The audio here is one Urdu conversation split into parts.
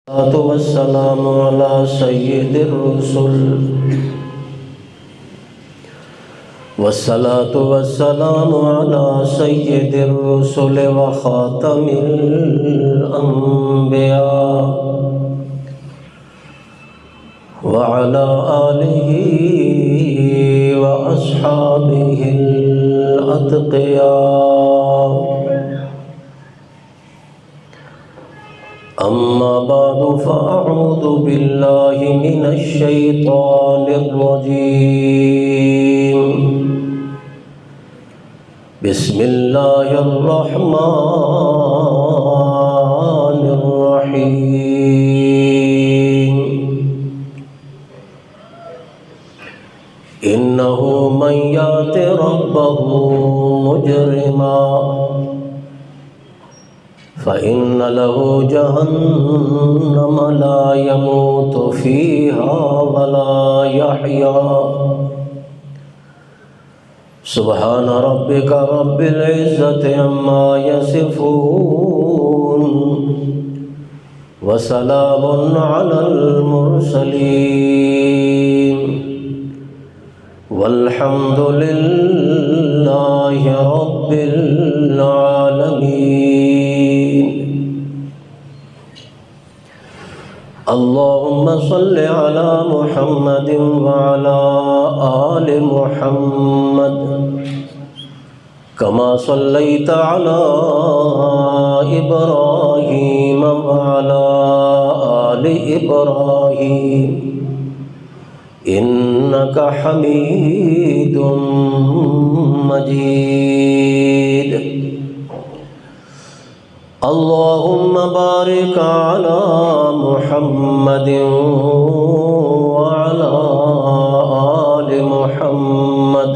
والصلاة والسلام على سيد الرسل والصلاة والسلام على سيد الرسل وخاتم الأنبياء وعلى آله وأصحابه الأتقياء. أما بعد فأعوذ بالله من الشيطان الرجيم. بسم الله الرحمن الرحيم. إنه من يأت ربه مجرما فإن له جهنم لا يموت فيها ولا يحيا. سبحان ربك رب العزة عما يصفون وسلام على المرسلين والحمد لله رب العالمين. اللهم صل على محمد وعلى آل محمد كما صليت على إبراهيم وعلى آل إبراهيم إنك حميد مجيد. اللهم بارك على محمد وعلى آل محمد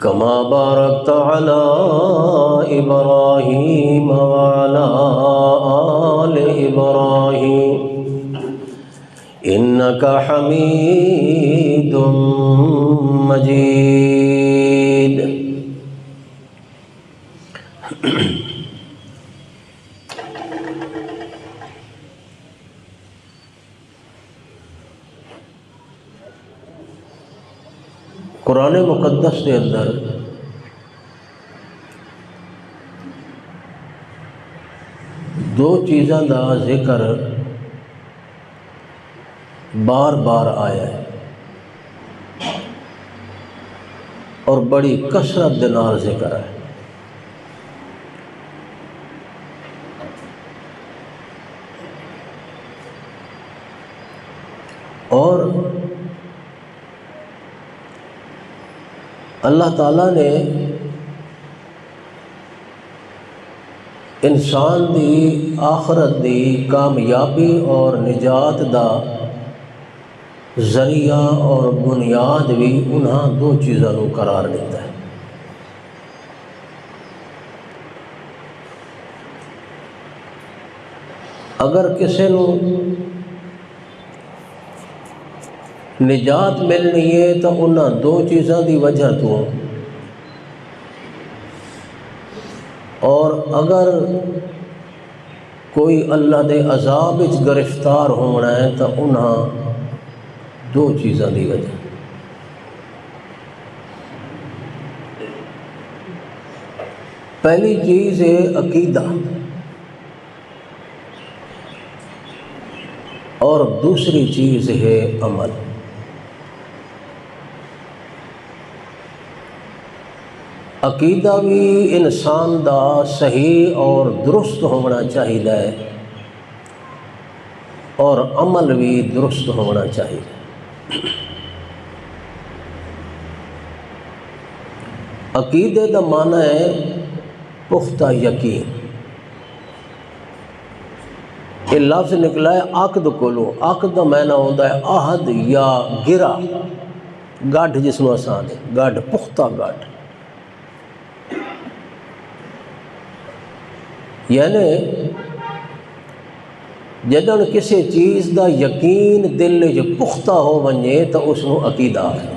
كما باركت على إبراهيم وعلى آل إبراهيم إنك حميد مجيد. قرآن مقدس کے اندر دو چیزاں دا ذکر بار بار آیا ہے اور بڑی کثرت دے نال ذکر ہے. اور اللہ تعالیٰ نے انسان دی آخرت دی کامیابی اور نجات دا ذریعہ اور بنیاد بھی انہاں دو چیزوں کو قرار دیتا ہے. اگر کسی نو نجات ملنی ہے تو انہاں دو چیزاں دی وجہ تو، اور اگر کوئی اللہ دے عذاب وچ گرفتار ہونا ہے تو انہاں دو چیزاں دی وجہ. پہلی چیز ہے عقیدہ اور دوسری چیز ہے عمل. عقیدہ بھی انسان دا صحیح اور درست ہونا چاہیے اور عمل بھی درست ہونا چاہیے. عقیدے دا معنی ہے پختہ یقین. یہ لفظ نکلا ہے عقد کولو. عقد دا معنی ہوتا ہے عہد یا گرا، گڈھ جس نو آسان ہے، گڈھ، پختہ گڈھ. یعنی جدن کسی چیز دا یقین دل جو پختہ ہو ونجے تو اس نو عقیدہ ہے.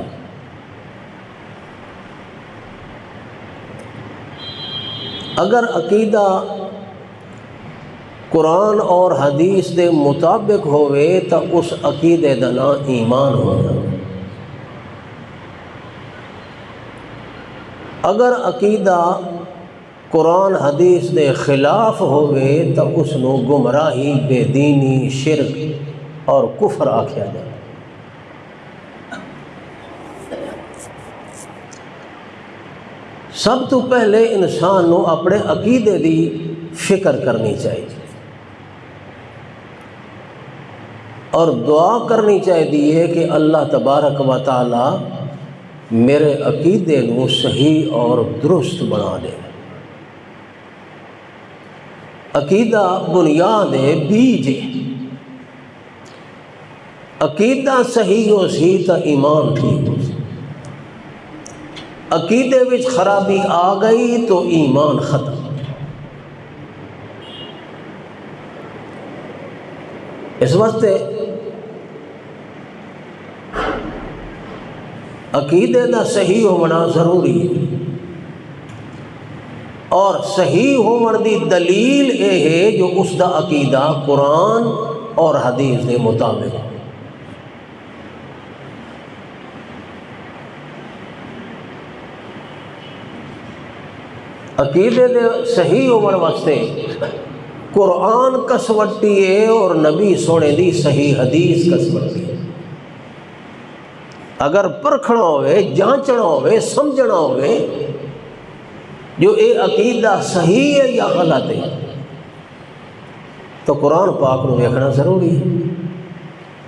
اگر عقیدہ قرآن اور حدیث دے مطابق ہوئے تو اس عقیدے دا نام ایمان ہونا۔ اگر عقیدہ قرآن حدیث دے خلاف ہوئے تو اس نو گمراہی، بے دینی، شرک اور کفر آکھیا جائے۔ سب تو پہلے انسان نو اپنے عقیدے دی فکر کرنی چاہیے اور دعا کرنی چاہیے کہ اللہ تبارک و تعالی میرے عقیدے نو صحیح اور درست بنا دے۔ عقیدہ بنیاد ہے، بیج ہے۔ عقیدہ صحیح ہو سی تو ایمان ٹھیک ہو سی۔ عقیدے وچ خرابی آ گئی تو ایمان ختم۔ اس واسطے عقیدے دا صحیح ہونا ضروری ہے، اور صحیح ہون دی دلیل یہ ہے جو اس دا عقیدہ قرآن اور حدیث دے مطابق ہے۔ عقیدے دے صحیح ہون واسطے قرآن کسوٹی ہے اور نبی سونے دی صحیح حدیث کسوٹی ہے۔ اگر پرکھنا ہوئے، جانچنا ہوئے، سمجھنا ہوئے جو اے عقیدہ صحیح ہے یا غلط ہے تو قرآن پاک نو دیکھنا ضروری ہے۔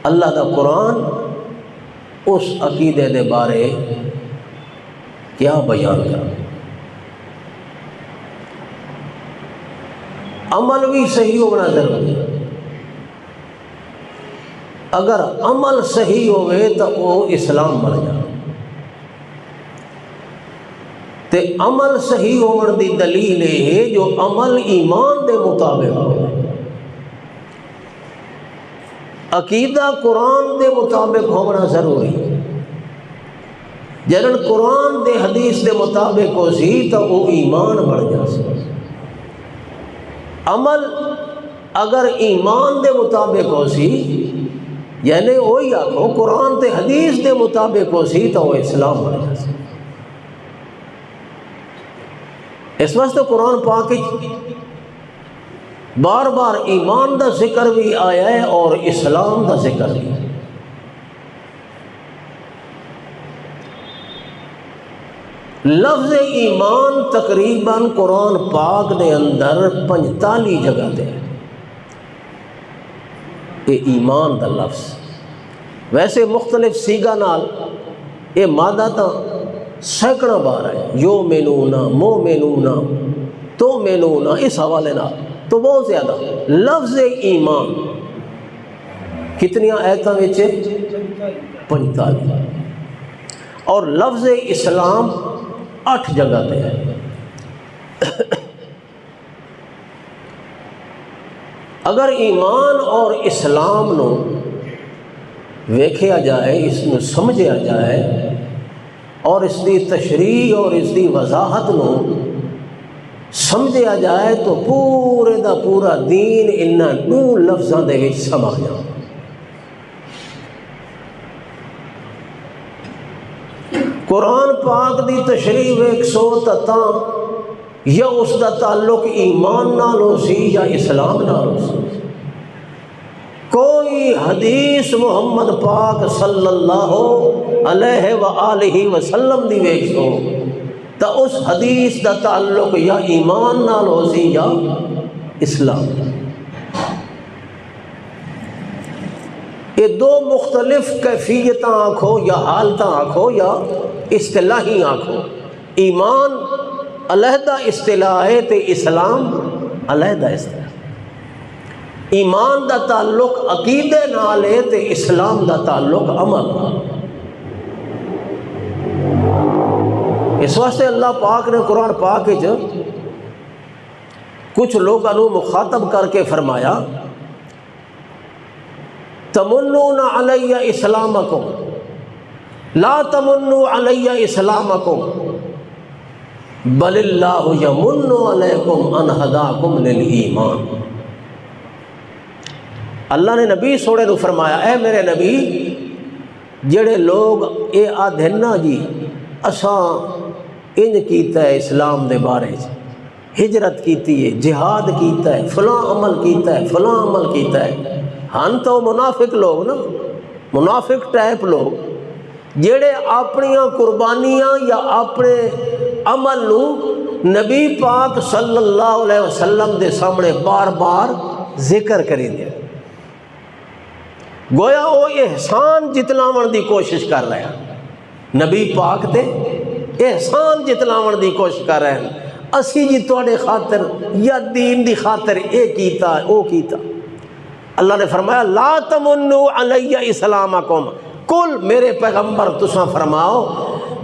اللہ دا قرآن اس عقیدے دے بارے کیا بیان کرے۔ عمل بھی صحیح ہونا ضروری ہے۔ اگر عمل صحیح ہوئے تو وہ اسلام بن جائے۔ تے عمل صحیح ہونے دی دلیل ہے جو عمل ایمان دے مطابق ہو۔ عقیدہ قرآن دے مطابق ہونا ضروری ہے۔ جنن قرآن دے حدیث دے مطابق ہو سی تو وہ ایمان بن جا سی۔ عمل اگر ایمان دے مطابق ہو سی، یعنی وہی آکھو قرآن تے حدیث دے مطابق ہو سی تو وہ اسلام بن جا سی۔ اس واسطے قرآن پاک بار بار ایمان دا ذکر بھی آیا ہے اور اسلام دا ذکر بھی۔ لفظ ایمان تقریباً قرآن پاک دے اندر 45 جگہ دے یہ ایمان دا لفظ۔ ویسے مختلف سیگا نال یہ مادہ تا سینکڑوں بار ہے، یومنون، مومنون، تومنون، اس حوالے نال تو بہت زیادہ۔ لفظ ایمان کتنی آیتاں وچ؟ 45۔ اور لفظ اسلام 8 جگہ پہ ہے۔ اگر ایمان اور اسلام نو ویکھیا جائے، اس نو سمجھیا جائے اور اس دی تشریح اور اس دی وضاحت نو سمجھیا جائے تو پورے دا پورا دین انہاں نو لفظاں دے وچ سما جائے۔ قرآن پاک دی تشریح ایک سو تتاں یا اس دا تعلق ایمان نال ہو سی یا اسلام نال ہو سی۔ کوئی حدیث محمد پاک صلی اللہ علیہ وآلہ وسلم دی ویکھو تو اس حدیث دا تعلق یا ایمان نال ہو سی یا اسلام۔ یہ دو مختلف کیفیتاں آکھو یا حالتاں آکھو یا اصطلاحی آکھو۔ ایمان علیحدہ اصطلاح ہے تے اسلام علیحدہ اصطلاح۔ ایمان دا تعلق عقیدے نال ہے تے اسلام دا تعلق عمل نال۔ اس واسطے اللہ پاک نے قرآن پاک وچ کچھ لوگوں کو مخاطب کر کے فرمایا تمنون علی اسلامکم لا تمنوا علی اسلامکم بل اللہ یمن علیکم ان ہداکم للایمان۔ اللہ نے نبی سونے نو فرمایا اے میرے نبی جڑے لوگ اے آدھن نا جی اساں انج کیتا ہے اسلام دے بارے ہجرت کیتی ہے جہاد کیتا ہے فلاں عمل کیتا ہے فلاں عمل کیتا ہے ہن تو منافق لوگ نا منافق ٹائپ لوگ جڑے اپنیاں قربانیاں یا اپنے عمل نو نبی پاک صلی اللہ علیہ وسلم دے سامنے بار بار ذکر کریں دے گویا وہ احسان جتلاون دی کوشش کر رہے ہیں نبی پاک تے احسان جتلاون دی کوشش کر رہے ہیں اسی جی توڑے خاطر یا دین دی خاطر اے کیتا او کیتا اللہ نے فرمایا لا تمنو علی اسلامکم کل میرے پیغمبر تساں فرماؤ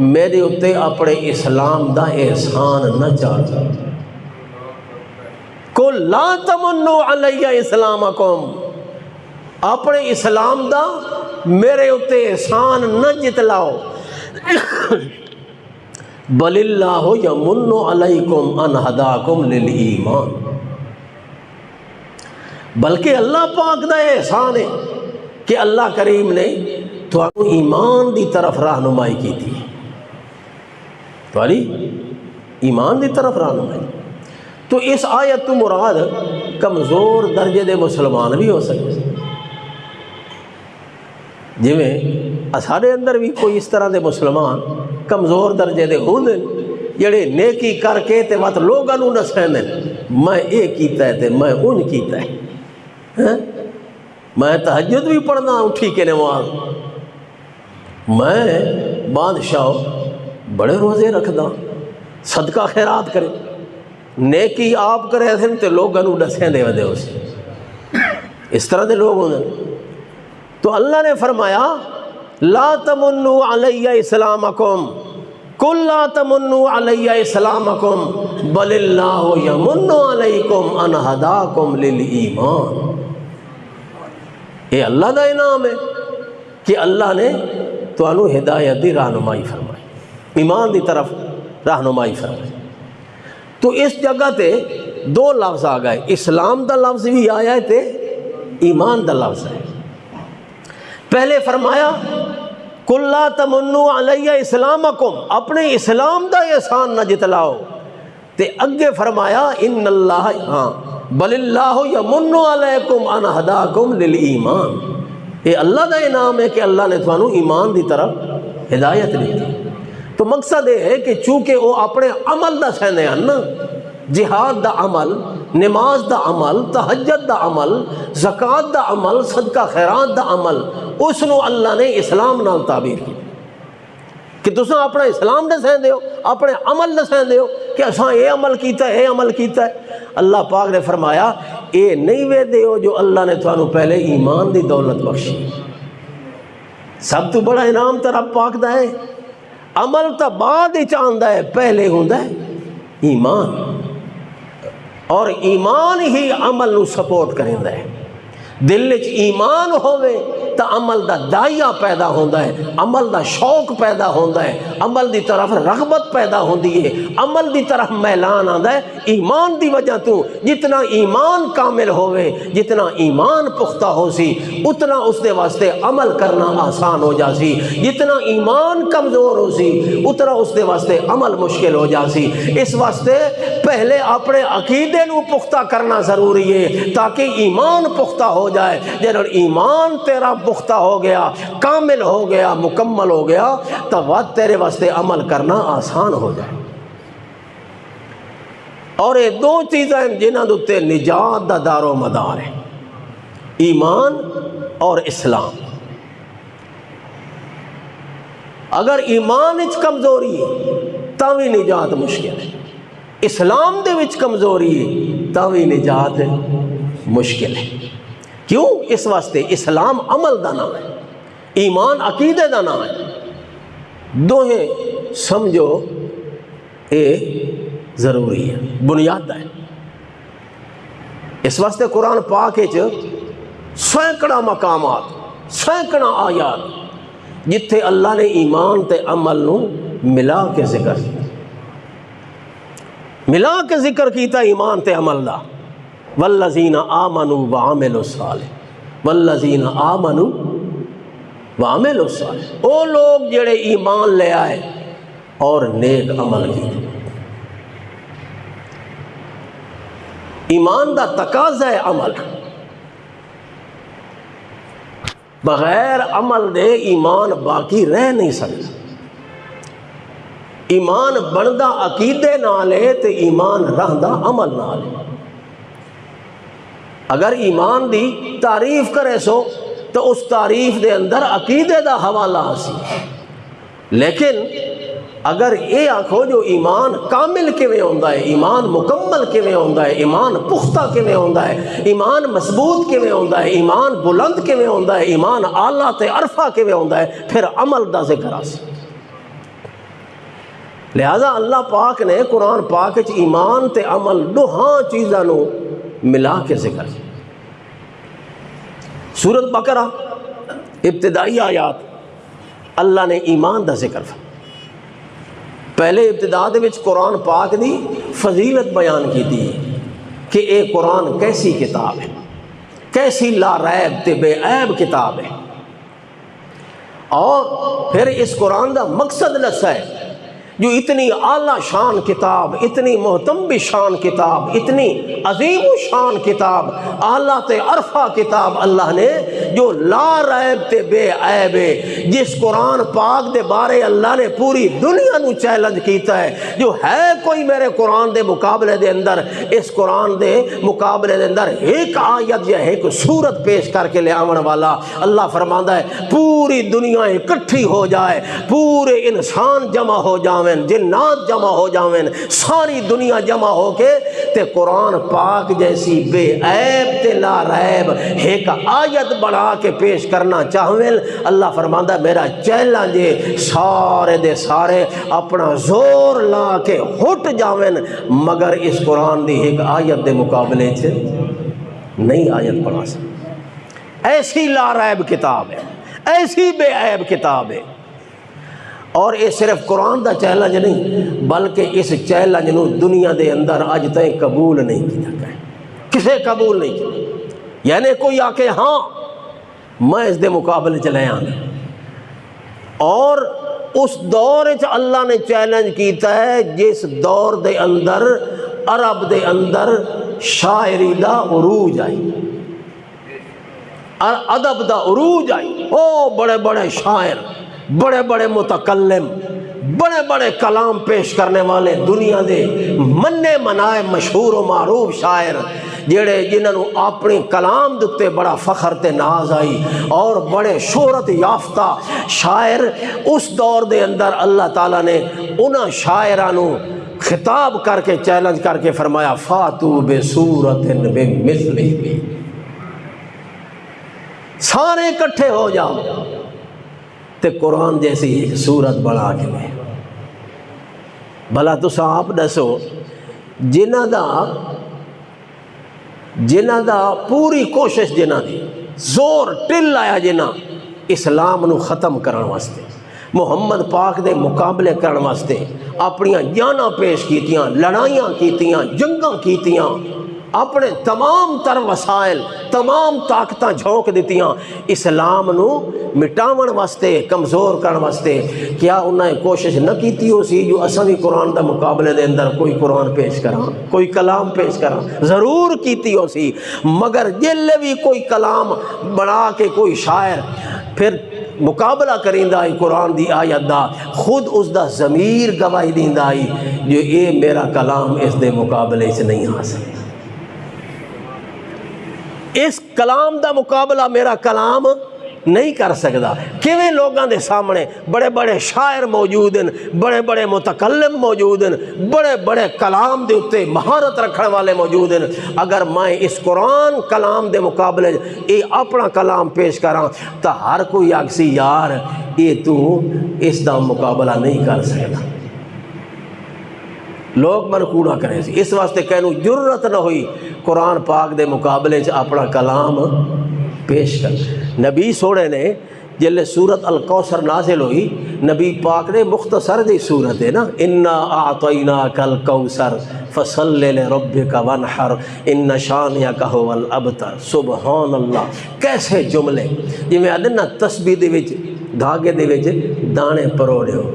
میرے اتے اپنے اسلام دا احسان نہ چاہتا کل لا تمنو علی اسلامکم اپنے اسلام دا میرے اتے احسان نہ جتلاؤ بل اللہ یمن علیکم ان ہداکم للایمان بلکہ اللہ پاک دا احسان ہے کہ اللہ کریم نے تو ایمان دی طرف رہنمائی کی تھی تمہاری ایمان دی طرف رہنمائی تو اس آیت تو مراد کمزور درجے دے مسلمان بھی ہو سکتے جی میں سارے اندر بھی کوئی اس طرح دے مسلمان کمزور درجے دے ہوں جڑے نیکی کر کے تے مت لوگاں نوں نسیں میں اے کیتا ہے تے میں ان کیتا ہے میں تہجد بھی پڑھنا اٹھی کے نماز میں بادشاہ بڑے روزے رکھدا صدقہ خیرات کرے نیکی آپ کرے تھے تے لوگاں نوں دسیں دے ودے اس طرح دے لوگ ہوندے تو اللہ نے فرمایا لا تمنو علی اسلامکم کل لا تمنو علی اسلامکم بل اللہ یمن علیکم ان ہداکم للایمان یہ اللہ دا انعام ہے کہ اللہ نے تو انو ہدایت دی رہنمائی فرمائی ایمان دی طرف رہنمائی فرمائی تو اس جگہ تے دو لفظ آ گئے اسلام دا لفظ بھی آیا ہے تے ایمان دا لفظ ہے پہلے فرمایا کل لا تمنو علی اسلامکم اپنے اسلام دا احسان نہ جتلاؤ تے اگے فرمایا ان اللہ بل اللہ یمن علیکم ان ہداکم للایمان یہ اللہ دا انعام ہے کہ اللہ نے تھانوں ایمان دی طرف ہدایت دیتی تو مقصد یہ ہے کہ چونکہ وہ اپنے عمل دا سہنے ہیں نا جہاد دا عمل نماز دا عمل تہجد دا عمل زکوٰۃ دا عمل صدقہ خیرات دا عمل اس نو اللہ نے اسلام نال تعبیر کی کہ تساں اپنا اسلام دسیں دیو اپنے عمل دسیں دیو کہ اساں اے عمل کیتا ہے اے عمل کیتا ہے اللہ پاک نے فرمایا اے نہیں وے دیو جو اللہ نے تھانوں پہلے ایمان دی دولت بخشی سب تو بڑا انعام تو رب پاک دا ہے عمل تو بعد ہی چاہتا ہے پہلے ہوندا ہے ایمان اور ایمان ہی عمل نو سپورٹ کریندا ہے دل وچ ایمان ہووے تو عمل دا دائیا پیدا ہوندا ہے عمل دا شوق پیدا ہوندا ہے عمل دی طرف رغبت پیدا ہوندی ہے عمل دی طرف میلان آندا ہے ایمان دی وجہ تو جتنا ایمان کامل ہووے جتنا ایمان پختہ ہو سی اتنا اس دے واسطے عمل کرنا آسان ہو جا سی جتنا ایمان کمزور ہو سی اتنا اس دے واسطے عمل مشکل ہو جا سی اس واسطے پہلے اپنے عقیدے نو پختہ کرنا ضروری ہے تاکہ ایمان پختہ ہو جائے جب ایمان تیرا پختہ ہو گیا کامل ہو گیا مکمل ہو گیا تو وقت تیرے واسطے عمل کرنا آسان ہو جائے اور یہ دو چیزیں جنہاں دوتے نجات دا دار و مدار ہے ایمان اور اسلام اگر ایمان اچ کمزوری ہے تاوی نجات مشکل ہے اسلام دے وچ کمزوری ہے تاوی نجات مشکل ہے کیوں اس واسطے اسلام عمل دا نام ہے ایمان عقیدے دا نام ہے دوہیں سمجھو اے ضروری ہے بنیاد ہے اس واسطے قرآن پاک سینکڑا مقامات سینکڑا آیات جتھے اللہ نے ایمان تے عمل نو ملا کے ذکر کیتا ایمان تے عمل دا والذین آمنوا وعملوا الصالحات والذین آمنوا وعملوا الصالحات، وہ لوگ جڑے ایمان لے آئے اور نیک عمل کیے۔ ایمان دا تقاضا ہے عمل، بغیر عمل دے ایمان باقی رہ نہیں سکتا۔ ایمان بندا عقیدے نال ہے تے ایمان رہندا عمل نال ہے۔ اگر ایمان دی تعریف کرے سو تو اس تعریف دے اندر عقیدے دا حوالہ سی، لیکن اگر یہ آکھو جو ایمان کامل کیویں ہوندا ہے، ایمان مکمل کیویں ہوندا ہے، ایمان پختہ کیویں ہوندا ہے، ایمان مضبوط کیویں ہوندا ہے، ایمان بلند کیویں ہوندا ہے، ایمان اعلیٰ تے عرفہ کیویں ہوندا ہے، پھر عمل دا ذکر آسی۔ لہذا اللہ پاک نے قرآن پاک وچ ایمان تے عمل دوہاں چیزاں نو ملا کے ذکر۔ سورۃ بقرہ ابتدائی آیات اللہ نے ایمان دا ذکر پہلے ابتدا دے وچ قرآن پاک دی فضیلت بیان کی تھی کہ اے قرآن کیسی کتاب ہے، کیسی لا ریب تے بے عیب کتاب ہے، اور پھر اس قرآن دا مقصد دسا ہے جو اتنی اعلیٰ شان کتاب، اتنی محتم شان کتاب، اتنی عظیم شان کتاب، اعلیٰ تے عرفہ کتاب اللہ نے جو لا ریب تے بے عیب ہے، جس قرآن پاک دے بارے اللہ نے پوری دنیا نو چیلنج کیتا ہے جو ہے کوئی میرے قرآن دے مقابلے دے اندر، اس قرآن دے مقابلے دے اندر ایک آیت یا ایک سورت پیش کر کے لے آون والا۔ اللہ فرماندا ہے پوری دنیا اکٹھی ہو جائے، پورے انسان جمع ہو جائیں، جنات جمع ہو جاویں، ساری دنیا جمع ہو کے تے قرآن پاک جیسی بے عیب تے لا ریب ایک آیت بنا کے پیش کرنا چاہویں، اللہ فرماندا میرا چیلنج ہے سارے دے سارے اپنا زور لا کے ہٹ جاویں، مگر اس قرآن دی ایک آیت دے مقابلے سے نئی آیت پڑھا سکتے۔ ایسی لا ریب کتاب ہے، ایسی بے عیب کتاب ہے۔ اور یہ صرف قرآن دا چیلنج نہیں بلکہ اس چیلنج نو دنیا دے اندر اج تائیں قبول نہیں کیا گیا، کسے قبول نہیں کیا، یعنی کوئی آ کے ہاں میں اس دے مقابلے چلے آنا۔ اور اس دور وچ اللہ نے چیلنج کیتا ہے جس دور دے اندر عرب دے اندر شاعری دا عروج آئی، ادب دا عروج آئی، او بڑے بڑے شاعر، بڑے بڑے متکلم، بڑے بڑے کلام پیش کرنے والے، دنیا دے مننے منائے مشہور و معروف شاعر جڑے جنہوں اپنی کلام دتے بڑا فخر تے ناز آئی، اور بڑے شہرت یافتہ شاعر اس دور دے اندر اللہ تعالیٰ نے انہاں شاعرانوں خطاب کر کے چیلنج کر کے فرمایا فاتو بصورت بمثلہ، سارے اکٹھے ہو جاؤ تے قرآن جیسی ایک صورت بنا کے لے۔ بھلا تسا آپ دسو جنہ دا پوری کوشش جنہ دی زور ٹل آیا جنہ اسلام نو ختم کرن واسطے، محمد پاک دے مقابلے کرن واسطے اپنیاں جاناں پیش کیتیاں، لڑائیاں کیتیاں، جنگاں کیتیاں، اپنے تمام تر وسائل، تمام طاقتاں جھونک دیتیاں اسلام نو مٹاون واسطے، کمزور کرن واسطے، کیا انہیں کوشش نہ کیتی ہو سی جو اساں بھی قرآن دا مقابلے دے اندر کوئی قرآن پیش کراں، کوئی کلام پیش کراں؟ ضرور کیتی ہو سی، مگر جلے بھی کوئی کلام بنا کے کوئی شاعر پھر مقابلہ کریندا آئی قرآن دی آیت دا، خود اس دا ضمیر گواہی دیندا آئی جو اے میرا کلام اس دے مقابلے سے نہیں آ سکتا، اس کلام دا مقابلہ میرا کلام نہیں کر سکتا۔ کیویں لوگاں دے سامنے بڑے بڑے شاعر موجود ہیں، بڑے بڑے متکلم موجود ہیں، بڑے بڑے کلام دے اتے مہارت رکھنے والے موجود ہیں، اگر میں اس قرآن کلام دے مقابلے یہ اپنا کلام پیش کراں تو ہر کوئی آکسی یار یہ تو اس دا مقابلہ نہیں کر سکتا، لوگ من کوڑا کریں سی، اس واسطے کہنوں جرت نہ ہوئی قرآن پاک دے مقابلے سے اپنا کلام پیش کر۔ نبی سوڑے نے جلے سورت الکوثر نازل ہوئی نبی پاک نے مختصر دی صورت ہے نا، انا اعطیناک الکوثر فصل لربک وانحر ان شانئک ھو الابتر۔ سبحان اللہ، کیسے جملے جی میں آدھے نا تسبیح دے وچ دھاگے دے وچ دانے پروڑے ہو،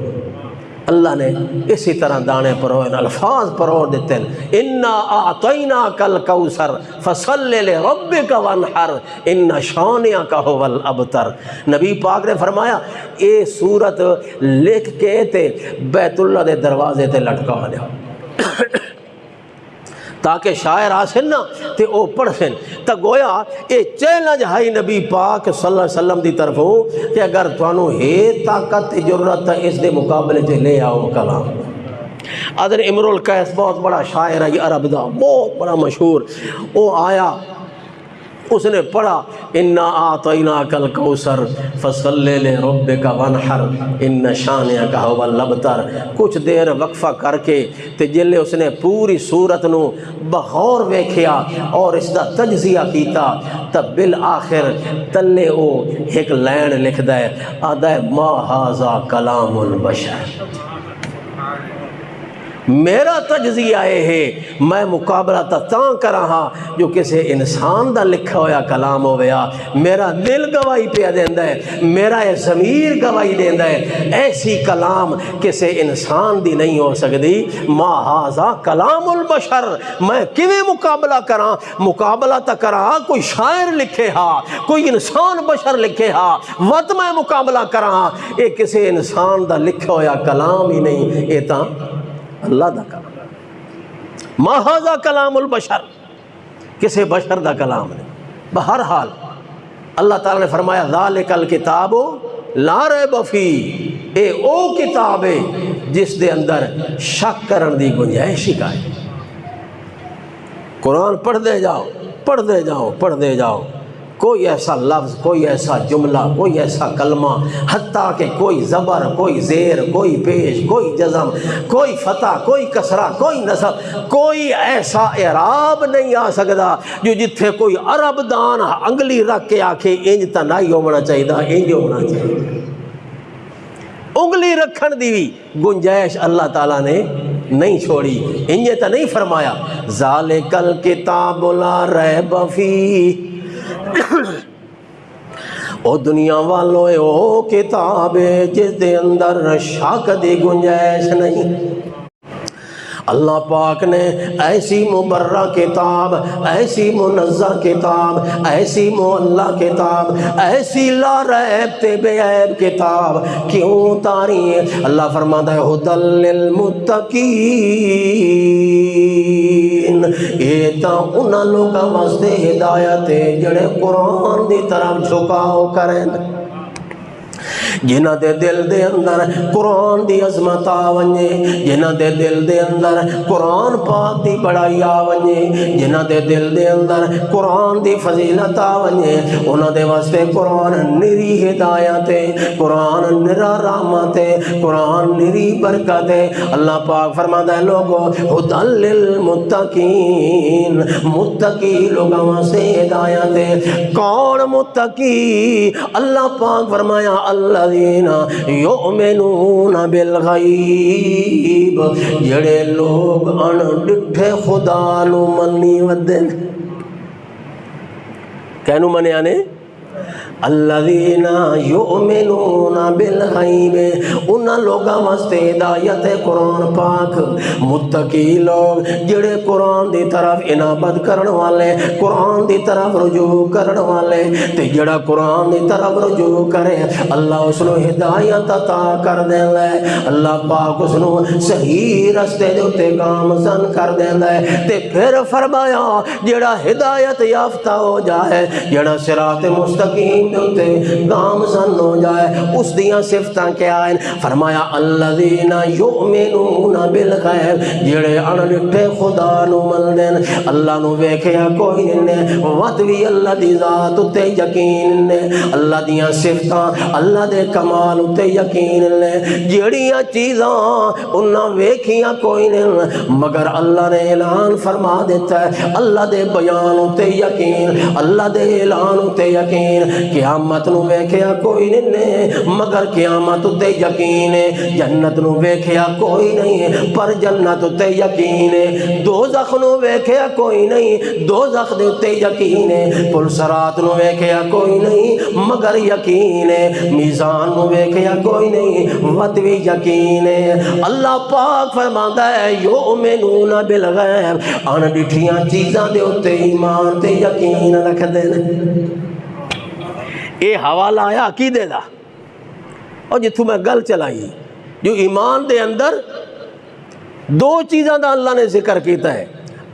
اللہ نے اسی طرح دانے پروڑے الفاظ پروڑ دیتے ہیں، انا اعطیناک الکوثر فصل لربک وانحر ان شانئک ھو الابتر۔ نبی پاک نے فرمایا اے سورت لکھ کے تے بیت اللہ دے دروازے تے لٹکا دیا تاکہ شاعر آسن نا تے او پڑھ سن۔ تا گویا اے چیلنج ہے نبی پاک صلی اللہ علیہ وسلم دی طرفوں کہ اگر توانو ہے طاقت ضرورت ہے اس دے مقابلے چ لے آؤ کلام۔ ادر امر القیس بہت بڑا شاعر ہے عرب دا، بہت بڑا مشہور، او آیا اس نے پڑھا انا اعطیناک الکوثر فصل لربک وانحر ان شانئک ھو الابتر۔ کچھ دیر وقفہ کر کے تے جلے اس نے پوری صورت نو بغور ویکھیا اور اس دا تجزیہ کیتا تب بالآخر تلے او ایک لائن لکھدا ہے، آدھا ہے ما ھذا کلام البشر۔ میرا تجزیہ یہ ہے میں مقابلہ تاں کر رہا جو کسی انسان دا لکھا ہویا کلام ہویا، میرا دل گواہی پہ دیندا ہے، میرا ضمیر گواہی دیندا ہے، ایسی کلام کسی انسان دی نہیں ہو سکتی۔ ما ھذا کلام البشر، میں کیویں مقابلہ کراں؟ مقابلہ تا کراں کوئی شاعر لکھے ہا، کوئی انسان بشر لکھے ہا، وت میں مقابلہ کراں، یہ کسی انسان دا لکھا ہویا کلام ہی نہیں، یہ تاں اللہ دا کلام۔ ما ھذا کلام البشر، کسی بشر دا کلام نہیں۔ بہرحال اللہ تعالیٰ نے فرمایا ذالک الکتاب لا ریب فیہ، اے او کتاب ہے جس دے اندر شک کرن دی گنجائش ہی ہے۔ قرآن پڑھ دے جاؤ، پڑھ دے جاؤ، پڑھ دے جاؤ، کوئی ایسا لفظ، کوئی ایسا جملہ، کوئی ایسا کلمہ، حتیٰ کہ کوئی زبر، کوئی زیر، کوئی پیش، کوئی جزم، کوئی فتح، کوئی کسرہ، کوئی نصب، کوئی ایسا اعراب نہیں آ سکتا جو جتھے کوئی عرب دان انگلی رکھ کے آکھے انج تا نہیں ہونا چاہیے، انج ہونا چاہیے۔ انگلی رکھن دی بھی گنجائش اللہ تعالیٰ نے نہیں چھوڑی، انج تا نہیں فرمایا ذالک الکتاب لا ریب فیہ، او دنیا والوں او کتاب ہے جس دے اندر شک دی گنجائش نہیں۔ اللہ پاک نے ایسی مبرہ کتاب، ایسی منزہ کتاب، ایسی معلّہ کتاب، ایسی لا ریب تے بے عیب کتاب کیوں اتاری ہے؟ اللہ فرماتا ہے ھدی للمتقین، یہ تا انہاں لوگاں واسطے ہدایت ہے جڑے قرآن دی طرف جھکاؤ کریں، جنہ دے دل دے اندر قرآن دی عظمت آونجے، جنہ دے دل دے اندر قرآن پاک دی بڑائی آونجے، جنہ دے دل دے اندر قرآن دی فضیلت آونجے، انہ دے واسطے قرآن نری ہدایت ہے، قرآن نرا رحمت ہے، قرآن نری برکت ہے۔ اللہ پاک فرماتا ہے لوگو ھدی للمتقین، متقی لوگوں واسطے ہدایت ہے۔ کون متقی؟ اللہ پاک فرمایا الذین یؤمنون بالغیب، جڑے لوگ ان ڈٹھے خدا نو منی ودن، کینو منیا نے؟ الذین یؤمنون بالغیب، انہاں لوگاں واسطے ہدایت ہے قرآن پاک۔ متقی لوگ جڑے قرآن دی طرف انابت کرن والے، قرآن دی طرف رجوع کرن والے، تے جڑا قرآن دی طرف رجوع کرے اللہ اس نو ہدایت عطا کر دیندا ہے، اللہ پاک اس نو صحیح رستے دے اُتے گامزن کر دیندا ہے۔ تے پھر فرمایا جڑا ہدایت یافتہ ہو جائے، جڑا صراط مستقیم گامزن ہو جائے، اس دیاں صفتاں کیا ہیں؟ فرمایا الذین یؤمنون بالغیب، جڑے انڈٹھے خدا نو مندن، اللہ نو ویکھیا کوئی نہیں، وطوی اللہ دی ذات اتے یقین نے، اللہ دیاں صفتاں، اللہ دے کمال اتے یقین نے، جڑیاں چیزاں انہاں ویکھیاں کوئی نہیں مگر اللہ نے اعلان فرما دیتا ہے، اللہ دے بیان اتے یقین، اللہ دے اعلان اتے یقین۔ یقین قیامت نو ویکھیا کوئی نہیں مگر قیامت تے یقین ہے جنت نو ویکھیا کوئی نہیں پر جنت تے یقین ہے دوزخ نو ویکھیا کوئی نہیں دوزخ دے تے یقین ہے پل صراط نو ویکھیا کوئی نہیں مگر یقین ہے میزان نو ویکھیا کوئی نہیں وت بھی یقین ہے اللہ پاک فرماندا ہے یؤمنون بالغیب ان ڈٹھیاں چیزاں دے اوتے ایمان تے یقین رکھدے نے اے حوالہ آیا عقیدے دا اور جتھوں میں گل چلائی جو ایمان دے اندر دو چیزاں دا اللہ نے ذکر کیتا ہے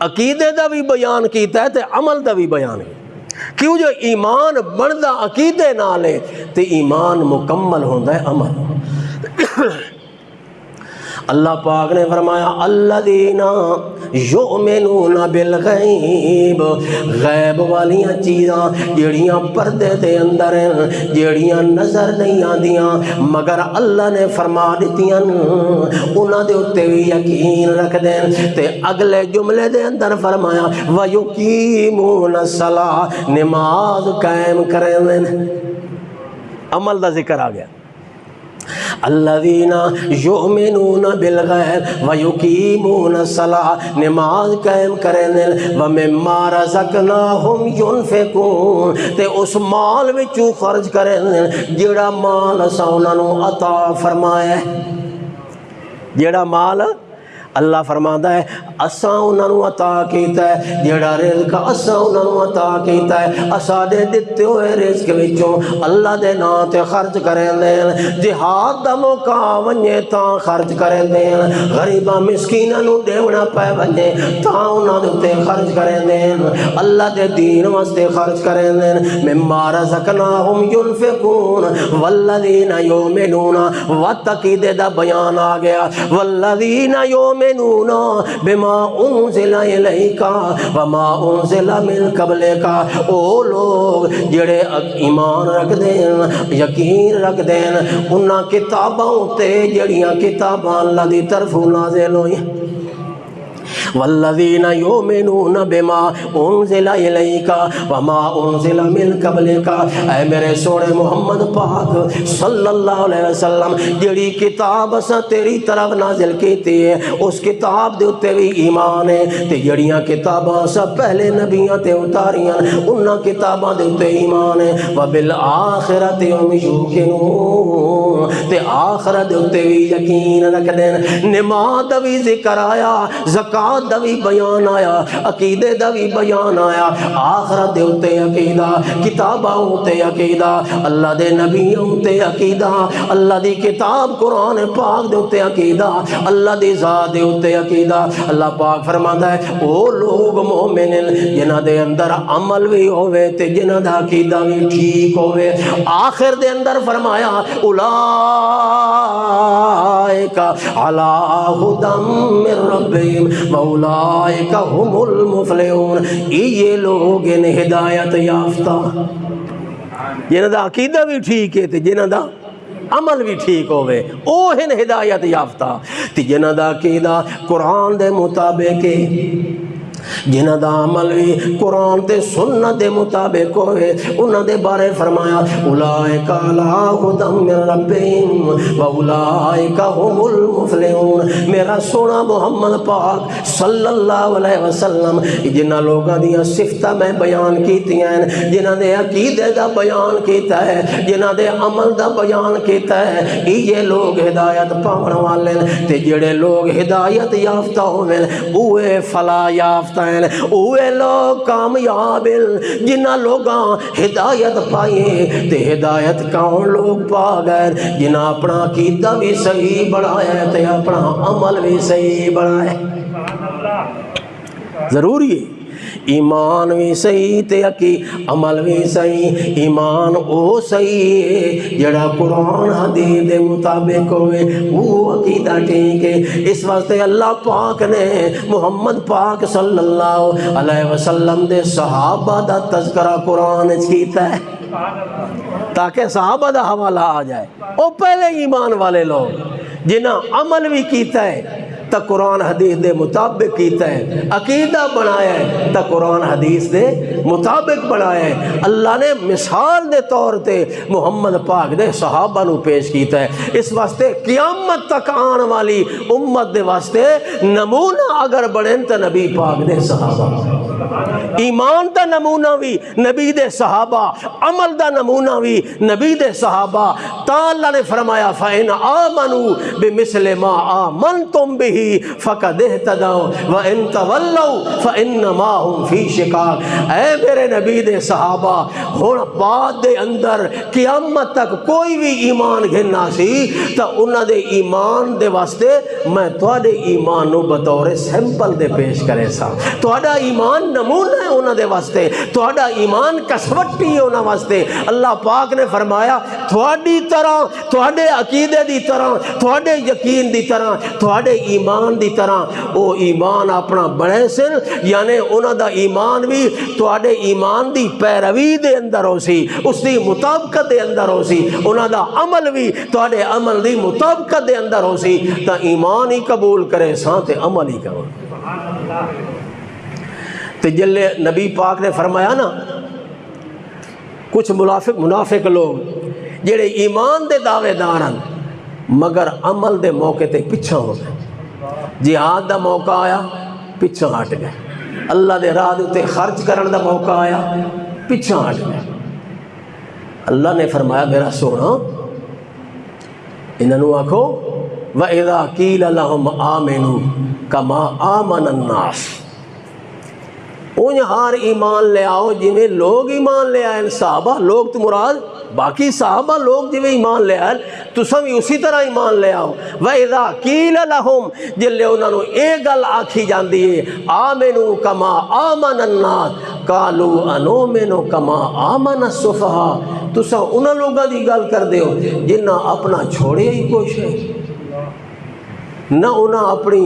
عقیدے دا بھی بیان کیتا ہے تے عمل دا بھی بیان ہے کیوں جو ایمان بندا عقیدے نال ہے تے ایمان مکمل ہوندا ہے عمل اللہ پاک نے فرمایا الذین یؤمنون بالغیب غیب والیاں چیزاں جیڑیاں پردے دے اندر ہیں جیڑیاں نظر نہیں آندیاں مگر اللہ نے فرما دتیاں انہاں دے اوتے بھی یقین رکھ دین تے اگلے جملے دے اندر فرمایا وَيُقِيمُونَ الصَّلَاةَ نماز قائم کریں عمل دا ذکر آ گیا الذین یؤمنون بالغیب ویقیمون الصلاۃ نماز قائم کریں ومما رزقناہم ینفقون تے اس مال وچوں خرچ کریں جیڑا مال اساں انہاں نوں عطا فرمایا ہے جیڑا مال اللہ فرماندا ہے اساں انہاں نوں عطا کیتا ہے جیڑا رزق اساں انہاں نوں عطا کیتا ہے اساں دے دتے ہوئے رزق وچوں اللہ دے نام تے خرچ کریں جہاد دا موقع ونجے تاں خرچ کریں غریباں مسکیناں نوں دیونا پے ونجے تاں انہاں دے تے خرچ کریں اللہ دے دین واسطے خرچ کریں مما رزقناہم ینفقون والذین یؤمنون وتقید دا بیان آ گیا والذین یؤمنون بما انزل الیک وما انزل من قبلک او لوگ جڑے ایمان رکھ دین یقین رکھ دین انہاں کتاباں تے جڑیاں کتاباں اللہ دی طرفوں نازل ہوئیں والذین یؤمنون بما انزل الیک وما انزل من قبلک اے میرے سونے محمد پاک صلی اللہ علیہ وسلم جڑی کتاب اساں تیری طرف نازل کیتی ہے اس کتاب دے اوتے بھی ایمان ہے تے جڑیاں کتاباں اساں پہلے نبیاں تے اتاریاں انہاں کتاباں دے اوتے ایمان ہے وبالآخرۃ ہم یوقنون تے آخرت دے اوتے بھی یقین رکھ دین نماز دا بھی ذکر آیا زکات دا بھی بیان آیا عقیدے دا بھی بیان آیا آخرت دے اوتے عقیدہ کتاباں اوتے عقیدہ اللہ دے نبیوں اوتے عقیدہ اللہ دی کتاب قرآن پاک دے اوتے عقیدہ اللہ دی ذات دے اوتے عقیدہ اللہ پاک فرماندا ہے او لوگ مومن جنہاں دے اندر عمل بھی ہوے تے جنہاں دا عقیدہ بھی ٹھیک ہوے آخر دے اندر فرمایا اولئک علی ھدی من ربہم اولئک هم المفلحون یہ لوگ ان ہدایت یافتہ جنہاں دا عقیدہ بھی ٹھیک ہے تے جنہاں دا عمل بھی ٹھیک ہوئے او ہن ہدایت یافتہ تے جنہاں دا عقیدہ قرآن دے مطابق جنہاں دا عمل بھی قرآن تے سنت دے مطابق ہوئے انہاں دے بارے فرمایا اولئک علی ھدی من ربہم واولئک هم المفلحون میرا سونا محمد پاک صلی اللہ علیہ وسلم جنہاں لوگاں دیاں صفتاں میں بیان کیتیاں ہیں جنہاں دے عقیدے دا بیان کیتا ہے جنہاں دے عمل دا بیان کیتا ہے یہ لوگ ہدایت پاون والے تے جڑے لوگ ہدایت یافتہ ہوئے اوے فلاح یافتہ اوے لوگ کامیاب جنہ لوگاں ہدایت پائے تے ہدایت کون لوگ پا گئے جنہ اپنا عقیدہ بھی صحیح بڑھایا تے اپنا عمل بھی صحیح بڑھایا ضروری ہے ایمان بھی صحیح تے عمل بھی صحیح ایمان او صحیح ہے جڑا قرآن حدیث دے مطابق ہوئے وہ عقیدہ ٹھیک ہے اس واسطے اللہ پاک نے محمد پاک صلی اللہ علیہ وسلم دے صحابہ دا تذکرہ قرآن کیتا ہے تاکہ صحابہ دا حوالہ آ جائے او پہلے ایمان والے لوگ جنہاں عمل بھی کیتا ہے تا قرآن حدیث دے مطابق کیتا ہے، عقیدہ بنایا ہے تا قرآن حدیث دے مطابق بنایا ہے۔ اللہ نے مثال دے طور تے محمد پاک دے صحابہ نو پیش کیتا ہے۔ اس واسطے قیامت تک آن والی امت دے واسطے نمونہ اگر بڑھن تا نبی پاک دے صحابہ، ایمان دا نمونہ بھی نبی دے صحابہ، عمل دا نمونہ بھی نبی دے صحابہ۔ تا اللہ نے فرمایا فَإِنْ آمَنُوا بِمِثْلِ مَا آمَنْتُمْ بِهِ فَقَدِ اهْتَدَوْا وَإِنْ تَوَلَّوْا فَإِنَّمَا هُمْ فِي شِقَاقٍ۔ اے میرے نبی دے صحابہ، ہن بعد دے اندر قیامت تک کوئی بھی ایمان گھننا سی تا انہاں دے ایمان دے واسطے میں تواڈے ایمان نو بطور سیمپل دے پیش کرے سا۔ تواڈا ایمان نمونہ ہے انہاں دے واسطے، تواڈا ایمان کسوٹی ہے انہاں واسطے۔ اللہ پاک نے فرمایا تواڈی طرح، تواڈے عقیدے دی طرح، تواڈے یقین دی طرح، تواڈے ایمان دی طرح او ایمان اپنا بڑھے سن، یعنی انہاں دا ایمان بھی تواڈے ایمان دی پیروی دے اندر ہو سی، اس دی مطابقت دے اندر ہو سی، انہاں دا عمل بھی تواڈے عمل دی مطابقت دے اندر ہو سی، تا ایمان ہی قبول کرے ساں تے عمل ہی کرو۔ تو جلے نبی پاک نے فرمایا نا، کچھ منافق لوگ جڑے ایمان دے دعوے دار ہیں مگر عمل دے موقع تے پچھا ہو گئے، جہاد دا موقع آیا پچھا ہٹ گئے، اللہ دے راہ تے خرچ کرن دا موقع آیا پچھا ہٹ گئے۔ اللہ نے فرمایا میرا سونا انہوں آکھو وَإِذَا قِيلَ لَهُمْ آمِنُوا كَمَا آمَنَ النَّاسِ، ان ہار ایمان لے آؤ جنہیں لوگ ایمان لے آئے، صحابہ لوگ تو مراد باقی صحابہ لوگ جنہیں ایمان لے آئے تو سب اسی طرح ایمان لے آؤ۔ وَإِذَا قِيلَ لَهُمْ جلے انہوں نے ایک گل آکھی جاندی ہے آمنوا کما آمن الناس قالوا انؤمن کما آمن السفہاء، تو سب انہوں لوگوں دی گل کر دیو جنہ اپنا چھوڑے ہی کچھ ہے، نہ انہاں اپنی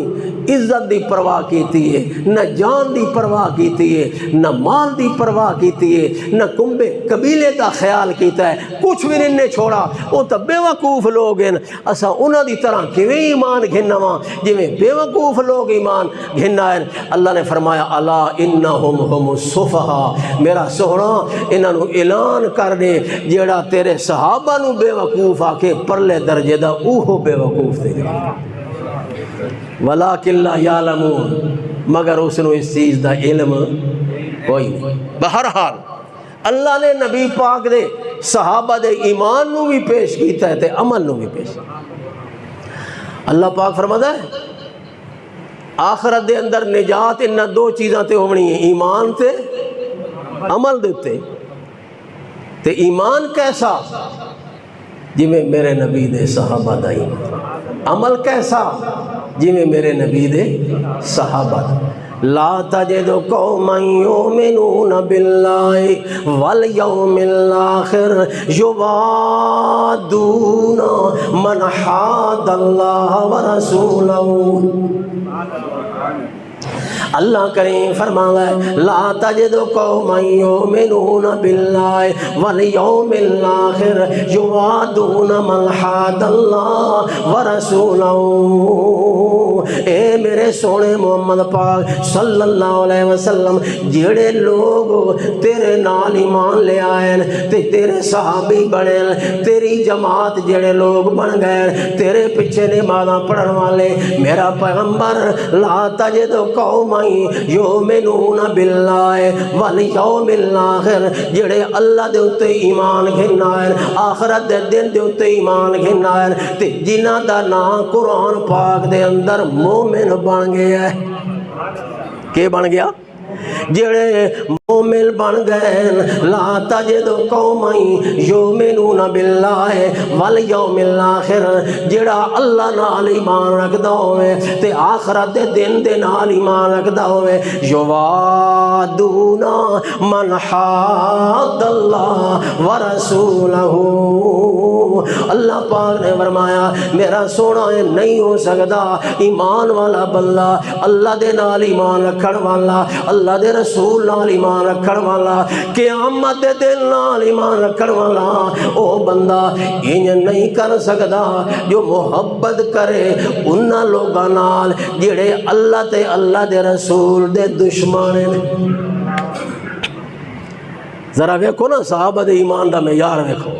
عزت دی پرواہ کیتی ہے، نہ جان دی پرواہ کیتی ہے، نہ مال دی پرواہ کیتی ہے، نہ کنبے قبیلے دا خیال کیتا ہے، کچھ بھی نہیں چھوڑا۔ وہ تو بے وقوف لوگ ہیں، اسا انہاں دی طرح کیویں ایمان گھننا وا جویں بے وقوف لوگ ایمان گھننا ہیں۔ اللہ نے فرمایا الا انہم هم السفہاء، میرا سونا انہاں نو اعلان کر دے جیڑا تیرے صحابہ نو بے وقوف آکے پرلے درجے دا اوہو بے وقوف دے گا، وَلَٰكِن لَا يَعْلَمُونَ، مگر اس نے اس چیز دا علم کوئی نہیں۔ بہرحال اللہ نے نبی پاک دے صحابہ دے ایمان نو بھی پیش کیتا ہے تے عمل نو بھی پیش کیتا ہے۔ اللہ پاک فرماتا ہے آخرت دے اندر نجات انہاں دو چیزاں تے ہونی ہیں، ایمان تے عمل دیتے۔ تے ایمان کیسا؟ جی میں میرے نبی دے صحابہ دا ایمان، عمل کیسا؟ جی میں میرے نبی دے صحابہ دا۔ لا تجد قوما یؤمنون باللہ والیوم الآخر یوادون من حاد اللہ ورسولہ۔ اللہ کریم فرماتا ہے لا تجد قوما یؤمنون باللہ والیوم الآخر یوادون من حاد اللہ ورسولہ۔ اے میرے سونے محمد پاک صلی اللہ علیہ وسلم، جڑے لوگ تیرے نال ایمان لے آئے تے تیرے صحابی بنے، تیری جماعت جڑے لوگ بن گئے، تیرے پیچھے نمازاں پڑھن والے، میرا پیغمبر لا تجد قوما یؤمنون باللہ والیوم الآخر، جڑے اللہ دے اتے ایمان گھننا ہے، آخرت دے دن دے اتے ایمان گھننا ہے، تے جنہ دا نام قرآن پاک دے اندر مومن بن گیا ہے۔ کہ بن گیا؟ جڑے مومن بن گئے۔ لا تجد قوما یؤمنون باللہ والیوم الآخر، جڑا اللہ نال ایمان رکھدا ہوئے تے آخرت دے دن دے نال ایمان رکھدا ہوئے، یوادون من حاد اللہ ورسولہ، اللہ پاک نے فرمایا میرا سونا نہیں ہو سکتا ایمان والا بندہ اللہ دے نال ایمان رکھن والا اللہ دے رسول نال ایمان رکھن والا قیامت دے دل نال ایمان رکھن والا او بندہ انج نہیں کر سکتا جو محبت کرے انہاں لوگاں نال جڑے اللہ تے اللہ دے رسول دے دشمن نے۔ ذرا ویکھو نا صحابہ دے ایمان دا معیار ویکھو۔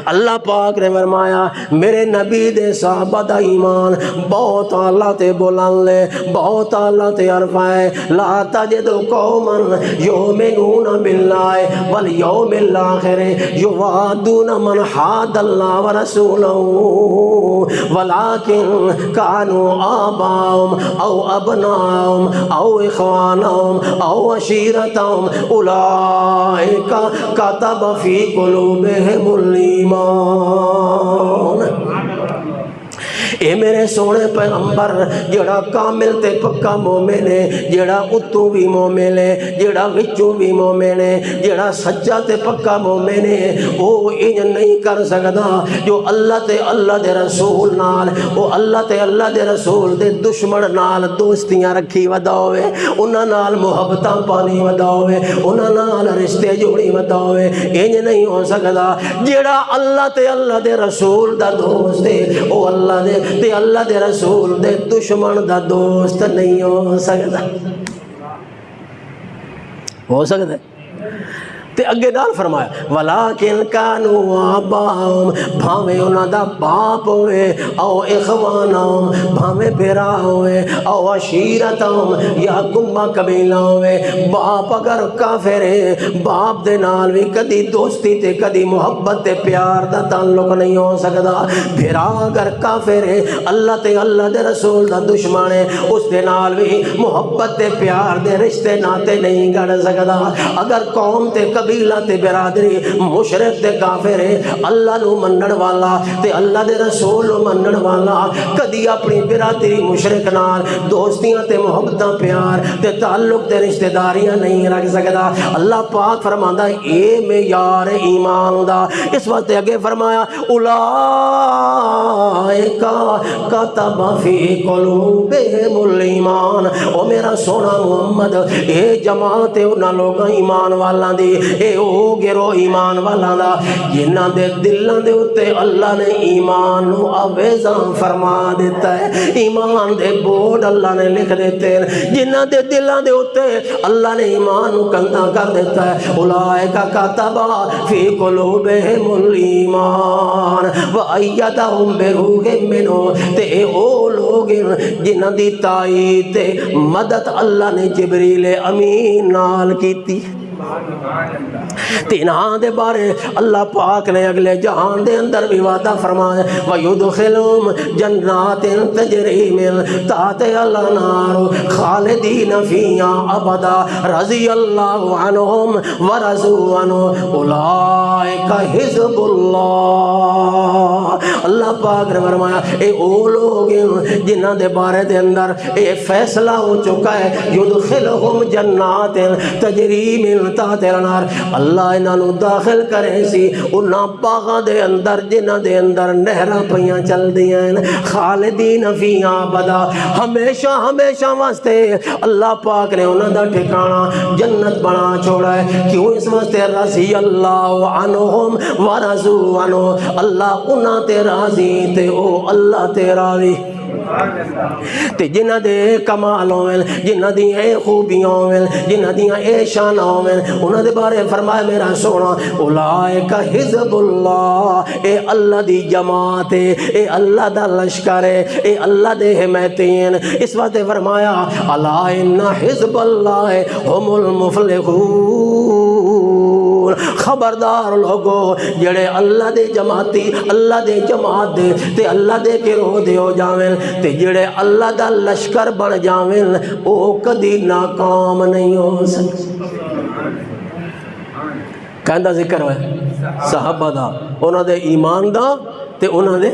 اللہ پاک نے فرمایا میرے نبی دے صحابہ دا ایمان بہت اعلیٰ تے بلند ہے، بہت اعلیٰ تے عرفہ ہے۔ لا تجد قوما یؤمنون باللہ والیوم الآخر یوادون من حاد اللہ ورسولہ ولکن كانوا آباءهم او ابناءهم او اخوانهم او عشیرتهم اولئک كتب في قلوبهم الایمان۔ اے میرے سونے پیغمبر جڑا کامل تے پکا مومن ہے، جڑا اتوں بھی مومن ہے، جڑا وچوں بھی مومن ہے، جڑا سچا تے پکا مومن ہے، وہ انج نہیں کر سکدا جو اللہ تے اللہ دے رسول نال او اللہ تے اللہ دے رسول دے دشمن نال دوستیاں رکھی ودا ہوئے، انہاں نال محبتاں پانی ودا ہوئے، انہاں نال رشتے جوڑی ودا ہوئے۔ انج نہیں ہو سکدا جڑا اللہ تے اللہ دے رسول دا دوست ہے او اللہ دے تے اللہ دے رسول دے دشمن دا دوست نہیں ہو سکتا۔ ہو سکتا ہے تے اگے نال فرمایا ولیکن کانوا آباءہم بھاویں انہاں دا باپ ہوئے او اخوانہم بھاویں بھرا ہوئے او عشیرتہم یا گمہ قبیلہ ہوئے۔ باپ اگر کافر ہے باپ دے نال بھی کدی دوستی تے کدی محبت تے پیار دا تعلق نہیں ہو سکدا۔ بھرا اگر کافر ہے اللہ تے اللہ دے رسول دا دشمن ہے اس دے نال بھی محبت تے پیار دے رشتے ناتے نہیں گڑ سکدا۔ اگر قوم تے قبیلہ تے برادری مشرک تے کافر ہے اللہ نو منن والا تے اللہ دے رسول نو منن والا کدی اپنی برادری مشرک نال دوستیاں تے محبتاں پیار تے تعلق تے رشتہ داریاں نہیں رکھ سکدا۔ اللہ پاک فرماندا اے معیار ایمان دا۔ اس وقت اگے فرمایا اولئک کتب فی قلوبہم الایمان۔ او میرا سونا محمد اے جماعت انہاں لوگاں ایمان والاں دی اے او گرو ایمان والا دا جنہاں دے دلاں دے اتے اللہ نے ایمان نو آویزاں فرما دیتا ہے، ایمان دے بورڈ اللہ نے لکھ دیتے ہیں جنہاں دے دلاں دے اتے اللہ نے ایمان نو کندہ کر دیتا ہے۔ اولئک کتب فی قلوبہم الایمان وایدہم بروح منہ۔ تے اے او لوگ جنہاں دی تائید تے مدد اللہ نے جبریل امین نال کیتی۔ تینہاں دے بارے اللہ پاک نے اگلے جہان دے اندر بھی وعدہ فرمایا وَيُدْخِلُهُمْ جَنَّاتٍ تَجْرِي مِن تَحْتِهَا الْأَنْهَارُ خَالِدِينَ فِيهَا أَبَدًا رَضِيَ اللَّهُ عَنْهُمْ وَرَضُوا عَنْهُ أُولَئِكَ حِزْبُ اللَّهِ۔ اللہ پاک نے فرمایا اے او لوگ جنہاں دے بارے دے اندر اے فیصلہ ہو چکا ہے يُدْخِلُهُمْ جَنَّاتٍ تَجْرِي مِن تَحْتِهَا الْأَنْهَارُ اللہ انہاں نو داخل کرے سی انہاں باغاں دے اندر جنہاں دے اندر نہراں پیاں چل دیاں خالدین فیہا ابدا ہمیشہ ہمیشہ واسطے اللہ پاک نے انہاں دا ٹھکانہ جنت بنا چھوڑا ہے۔ کیوں؟ اس واسطے رضی اللہ عنہم ورضوا عنہ اللہ انہاں تے راضی تے او اللہ تے راضی۔ تے جنہ دے کمال ہوئن جنہ دی اے خوبیاں ہوئن جنہ دی اے شان ہوئن انہاں دے بارے فرمایا میرا سونا اولئک حزب اللہ اے اللہ دی جماعت اے اللہ دا لشکر اے اللہ دے حمایتین۔ اس وقت فرمایا الا ان حزب اللہ هم المفلحون۔ خبردار لوگو جڑے اللہ دے جماعتی اللہ دے جماعت دے تے اللہ دے گروہ دے ہو جاویں تے جڑے اللہ دا لشکر بن جاویں او کدی ناکام نہیں ہو سکتے۔ کہندہ ذکر ہوئے صحابہ دا انہاں دے ایمان دا تے انہاں دے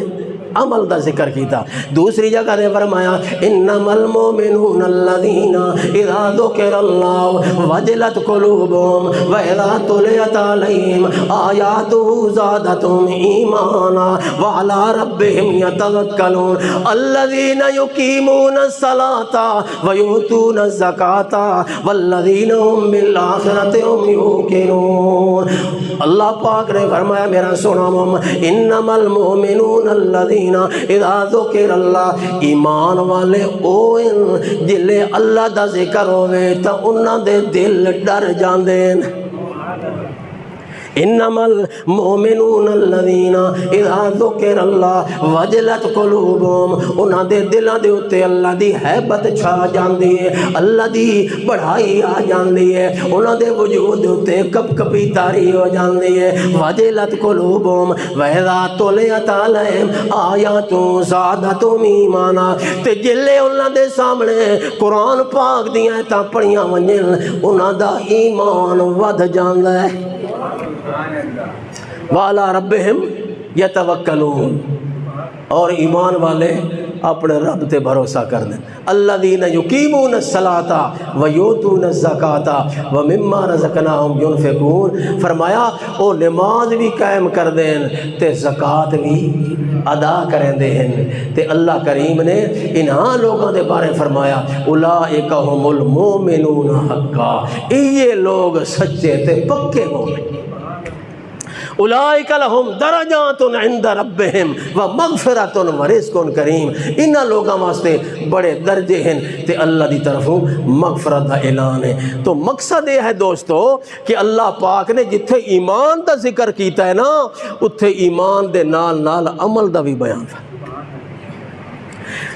عمل دا ذکر کیتا. دوسری جگہ نے فرمایا انما المؤمنون الذین اذا ذکر اللہ وجلت قلوبهم واذا تلیت علیہم آیاتہ زادتہم ایمانا وعلی ربہم یتوکلون الذین یقیمون الصلاة ویؤتون الزکاة والذین هم بالآخرۃ هم یوقنون. اللہ پاک نے فرمایا میرا سونا محمد انما المؤمنون الذین اذا ذکر اللہ، ایمان والے اوئن جلے اللہ دا ذکر ہوئے تا انہاں دے دل ڈر جاندے ہیں. انما المؤمنون الذین اذا ذکر اللہ وجلت قلوبهم، انہاں دے دلاں دے اوتے اللہ دی ہیبت چھا جاندی ہے، اللہ دی بڑھائی آ جاندی ہے، انہاں دے وجود دے اوتے کپ کپی تاری ہو جاندی ہے. وجلت قلوبهم واذا تلیت علیہم آیات زادتہم ایمانا، تے جلے انہاں دے سامنے قرآن پاک دیاں آیتاں پڑھیاں ونجن انہاں دا ایمان ود جاندا ہے. وَعَلَىٰ رَبِّهِمْ يَتَوَكَّلُونَ، اور ایمان والے اپنے رب تے بھروسہ کر دیں. الَّذِينَ يُقِيمُونَ الصَّلَاةَ وَيُؤْتُونَ الزَّكَاةَ وَمِمَّا رَزَقْنَاهُمْ يُنْفِقُونَ. فرمایا او نماز بھی قائم کر دیں تے زکوٰۃ بھی ادا کریں دے ہیں. تے اللہ کریم نے انہاں لوگوں دے بارے فرمایا اولئک ھم المؤمنون حقا، یہ لوگ سچے تے پکے مومن. اولئک لہم درجات عند ربہم ومغفرۃ ورزق کریم، انہاں لوگاں واسطے بڑے درجے ہیں تے اللہ دی طرفوں مغفرت دا اعلان ہے. تو مقصد یہ ہے دوستو کہ اللہ پاک نے جتھے ایمان دا ذکر کیتا ہے نا اتھے ایمان دے نال نال عمل دا بھی بیان تھا.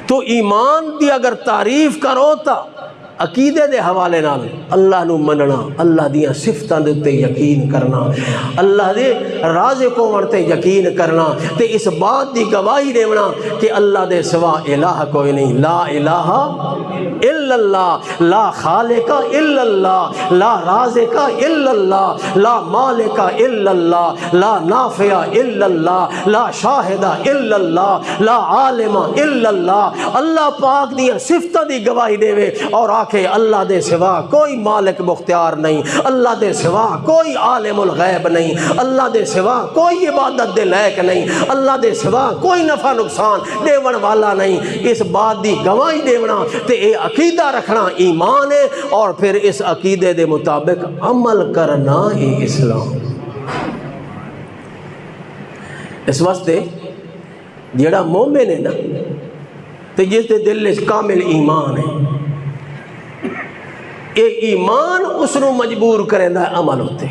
تو ایمان دی اگر تعریف کرو تا عقیدے دے حوالے نال اللہ نو مننا، اللہ دیاں صفتاں دے تے یقین کرنا، اللہ دے رازق ہون تے یقین کرنا، تے اس بات دی گواہی دینا کہ اللہ دے سوا الہ کوئی نہیں. لا الہ الا اللہ، لا خالق الا اللہ، لا رازق الا اللہ، لا مالک الا اللہ، لا نافع الا اللہ، لا شاہد الا اللہ، لا عالم الا اللہ. اللہ پاک دیاں صفتاں دی گواہی دے اور کہ اللہ دے سوا کوئی مالک مختار نہیں، اللہ دے سوا کوئی عالم الغیب نہیں، اللہ دے سوا کوئی عبادت دے لائق نہیں، اللہ دے سوا کوئی نفع نقصان دیون والا نہیں. اس بات دی گواہی دیونا تے اے عقیدہ رکھنا ایمان ہے، اور پھر اس عقیدے دے مطابق عمل کرنا ہی اسلام. اس واسطے جیڑا مومن ہے نا تے جس دے دل وچ کامل ایمان ہے، اے ایمان اس نو مجبور کریں دا عمل ہوتے.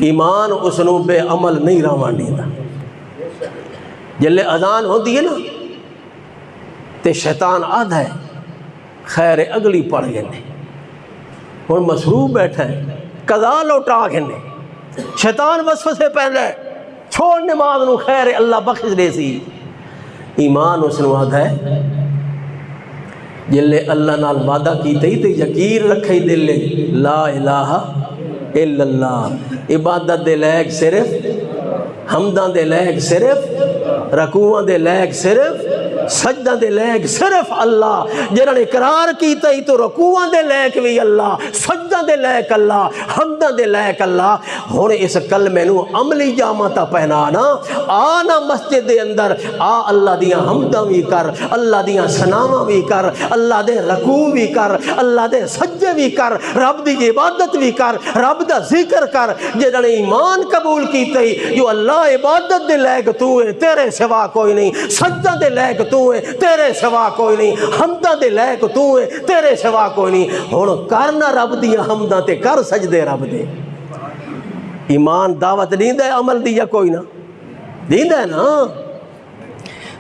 ایمان اس نو بے عمل نہیں روان دیتا. جلے اذان ہوتی ہے نا تے شیطان آدھا ہے خیر اگلی پڑھ گئے اور مصروف بیٹھا ہے قضا لوٹا گھنے. شیطان وسوسے پہلے چھوڑ نماز نو خیر اللہ بخش دے سی. ایمان اس نو آدھا ہے جلے اللہ نال وعدہ کیتے ہی تے یقین رکھے دل لا الہ الا اللہ، عبادت دے لائق صرف، حمداں دے لائق صرف، رکوعاں دے لائق صرف، سجدہ دے لائق صرف اللہ. جنہاں نے اقرار کیتا ہی تو رکوعاں دے لائق بھی اللہ، سجدہ دے لائق اللہ، حمدہ دے لائق اللہ. ہن اس کلمے نو عملی جامہ پہنانا، آنا مسجد دے اندر آ اللہ دیاں حمداں بھی کر، اللہ دیاں ثناواں بھی کر، اللہ دے رکوع بھی کر، اللہ دے سجدے بھی کر، رب دی عبادت بھی کر، رب دا ذکر کر. جنہاں نے ایمان قبول کیتا ہی جو اللہ عبادت دے لائق تو ہے، تیرے سوا کوئی نہیں، سجدہ دے لائق تو ہے، تیرے سوا کوئی نہیں، حمدہ دے لائق تو ہے، تیرے سوا کوئی نہیں. ہن کرنا رب دی حمدہ تے کر سجدے رب دے. ایمان دعوت دیندا ہے عمل دی یا کوئی نہ دیندا ہے نا.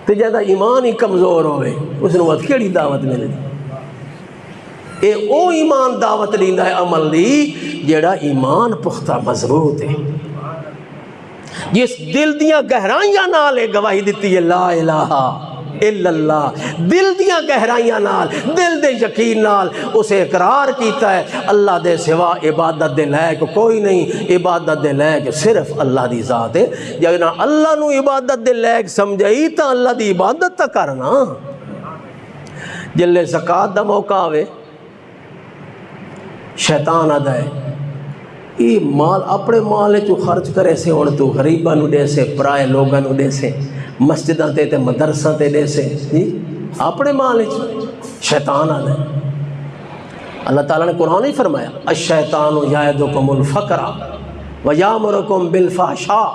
تے جدا ایمان ہی کمزور ہوئے اس نو وقت کیڑی دعوت ملے دی. اے او ایمان دعوت دیندا ہے عمل دی جیڑا ایمان پختہ مضبوط ہے، جس دل دیاں گہرائیاں نال گواہی دیتی ہے لا الہ الا اللہ، دل دیاں گہرائیاں نال، دل دے یقین نال اسے اقرار کیتا ہے اللہ دے سوا عبادت دے لائق کوئی نہیں، عبادت دے لائق صرف اللہ دی ذات ہے۔ جب نہ اللہ نو عبادت دے لائق سمجھائی تو اللہ دی عبادت تا کرنا۔ جلے زکات دا موقع آوے شیطان آدھا ہے یہ مال اپنے مال چو خرچ کرے سے ہون تو غریباں نو دے سے، پرائے لوگاں نو دے سے، مسجداں تے مدرسہ تے دے سے، جی اپنے مال چو شیطان آدھا ہے۔ اللہ تعالیٰ نے قرآن ہی فرمایا الشیطان یعدکم الفقر ویامرکم بالفحشاء،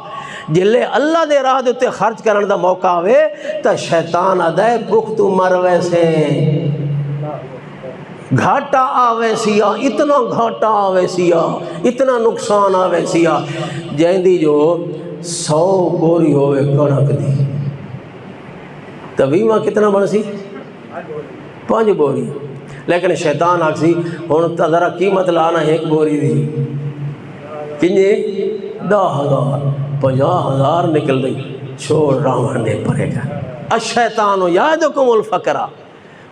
جلے اللہ دے راہ دے خرچ کرنے دا موقع آوے تا شیطان آدھا ہے بھوک تو مر ویسے، گھاٹا آوے سیا، اتنا گھاٹا آوے سیا، اتنا نقصان آوے سیا، جہندی جو 100 بوری ہوئے کنک دی تو ویمہ کتنا بن سی 5 بوری، لیکن شیطان آکسی ہون تا ذرا قیمت لانا 1 بوری دی کنجے 10,000 50,000 نکل دی، چھوڑ راوان نے پڑے گا۔ الشیطان یعدکم الفقر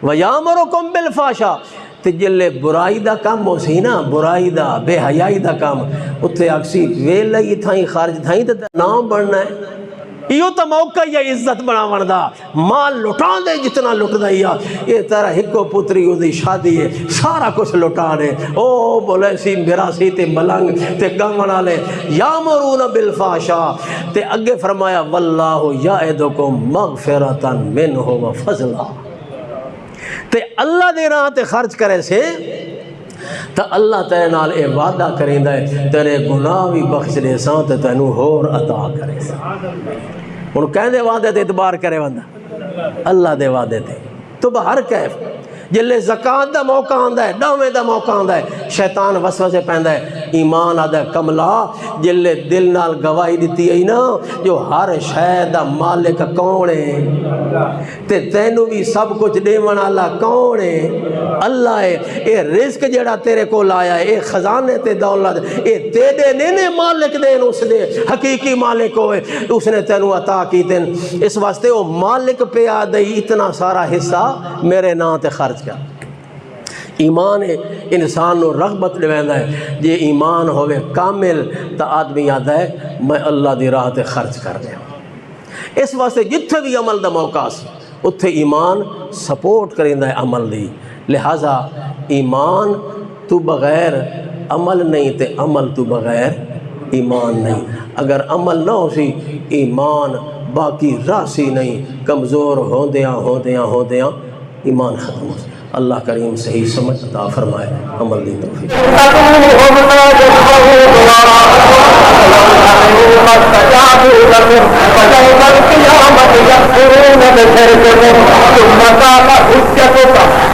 ویامرکم بالفحشاء، تے جلے برائی دا کام ہو سی نا، برائی دا بے حیائی دا کام اتھے آکسی ویلہ ہی تھائیں خارج تھائیں تے نام بڑھنا ہے، یہ تو موقع یا عزت بنا وردہ مال لٹان دے جتنا لٹ دائیا، یہ تیرا ہکو پتری ہو دی شادی ہے سارا کچھ لٹا دے، او بولے سی میرا سی تے ملنگ تے گمنا لے یامرون بالفحشاء، تے اگے فرمایا واللہ یعدکم مغفرتا منہ و فضلا، تے اللہ دے راہ تے خرچ کرے سے تو اللہ تیرے نال اے وعدہ کریں دے تیرے گناہ بھی بخش دے سان تے تینوں ہور عطا کرے سا۔ ان کہیں دے وعدے تے اعتبار کرے بندہ اللہ دے وعدے تے تو بہر کیف جلے زکاة دا موقع آندہ ہے، ڈاوے دا موقع آندہ ہے، شیطان وسوسے پہندہ ہے، ایمان آدھا ہے کملا جلے دل نال گواہی دیتی ہے نا جو ہر شے دا مالک کون ہے تے تینوں بھی سب کچھ دیون اللہ کون ہے اللہ ہے، اے رزق جڑا تیرے کو لایا ہے، اے خزانے تے دولت اے تیرے نینے مالک دین اس دے حقیقی مالک ہوئے اس نے تینوں عطا کی تین، اس واسطے وہ مالک پہ آدھے اتنا سارا حصہ میرے نا تے خرچ کر۔ ایمان انسان نو رغبت دیویندا ہے، جے ایمان ہوئے کامل تا آدمی آدھا ہے میں اللہ دی راہ تے خرچ کر دیا۔ اس واسطے جتھے بھی عمل دا موقع سی اتھے ایمان سپورٹ کریندا ہے عمل دی، لہذا ایمان تو بغیر عمل نہیں تے عمل تو بغیر ایمان نہیں، اگر عمل نہ ہو سی ایمان باقی راسی نہیں، کمزور ہوندیاں ایمان ختم ہو سی۔ اللہ کریم صحیح سمجھ عطا فرمائے، عمل دی توفیق۔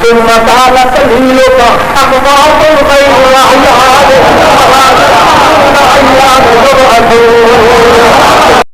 ثم قال سبيلك أقوام غير أحيان